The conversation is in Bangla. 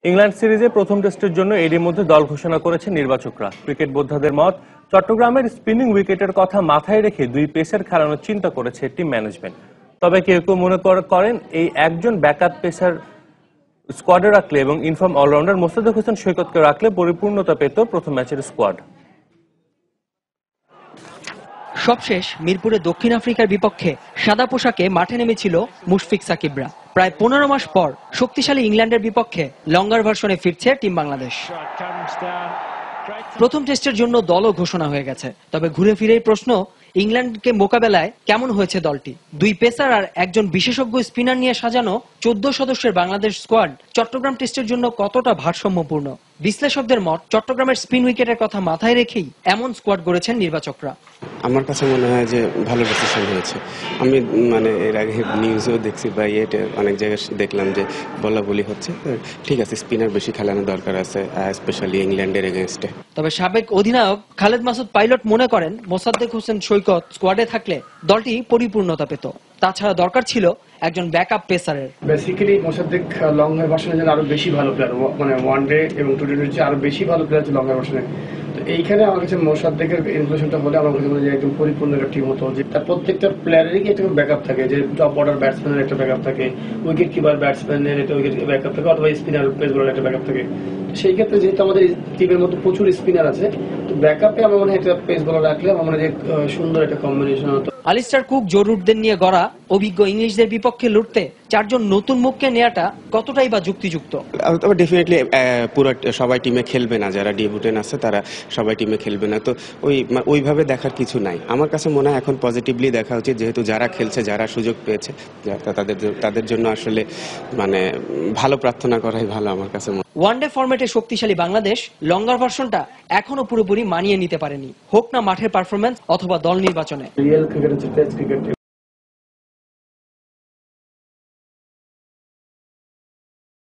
ইংল্যান্ড সিরিজে প্রথম টেস্টের জন্য এরই মধ্যে দল ঘোষণা করেছেন নির্বাচকরা। ক্রিকেট বোদ্ধাদের মত, চট্টগ্রামের স্পিনিং উইকেটের কথা মাথায় রেখে দুই পেসার খেলানোর চিন্তা করেছে টিম ম্যানেজমেন্ট। তবে কেউ কেউ মনে করেন এই একজন ব্যাকআপ পেসার স্কোয়াডে রাখলে এবং ইনফর্ম অলরাউন্ডার মোস্তাফিজ হোসেন সৈকতকে রাখলে পরিপূর্ণতা পেত প্রথম ম্যাচের স্কোয়াড। সবশেষ মিরপুরে দক্ষিণ আফ্রিকার বিপক্ষে সাদা পোশাকে মাঠে নেমেছিল মুশফিক সাকিবরা। প্রায় 15 মাস পর শক্তিশালী ইংল্যান্ডের বিপক্ষে লঙ্গার ভার্সনে ফিরছে টিম বাংলাদেশ। প্রথম টেস্টের জন্য দলও ঘোষণা হয়ে গেছে। তবে ঘুরে ফিরেই প্রশ্ন, ইংল্যান্ডকে মোকাবেলায় কেমন হয়েছে দলটি? দুই পেসার আর একজন বিশেষজ্ঞ স্পিনার নিয়ে সাজানো 14 সদস্যের বাংলাদেশ স্কোয়াড চট্টগ্রাম টেস্টের জন্য কতটা ভারসাম্যপূর্ণ? বিশ্লেষকদের মত, চট্টগ্রামের স্পিন উইকেটের কথা মাথায় রেখেই এমন স্কোয়াড গড়েছেন নির্বাচকরা। আমার কাছে মনে হয় যে ভালো ডিসিশন হয়েছে। আমি এর আগে নিউজেও দেখছি বা অনেক জায়গায় দেখলাম যে বলা বলি হচ্ছে, ঠিক আছে স্পিনার বেশি খেলানো দরকার আছে, স্পেশালি ইংল্যান্ডের এগেইনস্টে। তবে সাবেক অধিনায়ক খালেদ মাসুদ পাইলট মনে করেন মোসাদ্দেক হোসেন সৈকত স্কোয়াডে থাকলে দলটি পরিপূর্ণতা পেত। তাছাড়া দরকার ছিল একজন ব্যাকআপ পেসারের। বেসিক্যালি মোসাদ্দেক লং ভার্সনের জন্য আরো বেশি ভালো প্লেয়ার, মানে ওয়ানডে এবং টি-টোয়েন্টি আরো বেশি ভালো প্লেয়ার ছিল লং ভার্সনে। তো এইখানে আমার কাছে মোসাদ্দেকের ইনক্লুশনটা হলে আমার কাছে মনে হয় একদম পরিপূর্ণ একটা টিম হতো, যে তার প্রত্যেকটা প্লেয়ারেরই একটা ব্যাকআপ থাকে, যে টপ অর্ডার ব্যাটসম্যানের একটা ব্যাকআপ থাকে, উইকেট কিপার ব্যাটসম্যানের একটা উইকেট ব্যাকআপ থাকে, অথবা স্পিনার পেস বোলারের একটা ব্যাকআপ থাকে। সেই ক্ষেত্রে যেহেতু আমাদের টিমের মধ্যে প্রচুর স্পিনার আছে, তো ব্যাকআপে আমার মনে হয় একটা পেস বোলার রাখলে আমার মনে হয় সুন্দর একটা কম্বিনেশন হতো। আলিস্টার কুক, জো রুটদের নিয়ে গড়া অভিজ্ঞ ইংলিশদের বিপক্ষে লড়তে চারজন নতুন মুখকে নেওয়াটা কতটাই বা যুক্তিযুক্ত? তবে ডেফিনেটলি পুরো সবাই টিমে খেলবে না, যারা ডিবিউটেন্ট আছে তারা সবাই টিমে খেলবে না, তো ওইভাবে দেখার কিছু নাই। আমার কাছে মনে হয় এখন পজিটিভলি দেখা উচিত, যেহেতু যারা খেলছে, যারা সুযোগ পেয়েছে, তাদের জন্য আসলে ভালো প্রার্থনা করাই ভালো আমার কাছে। ওয়ানডে ফরম্যাটে শক্তিশালী বাংলাদেশ লঙ্গার ভার্সনটা এখনো পুরোপুরি মানিয়ে নিতে পারেনি, হোক না মাঠের পারফরম্যান্স অথবা দল নির্বাচনে। রিয়েল ক্রিকেট হচ্ছে টেস্ট ক্রিকেট।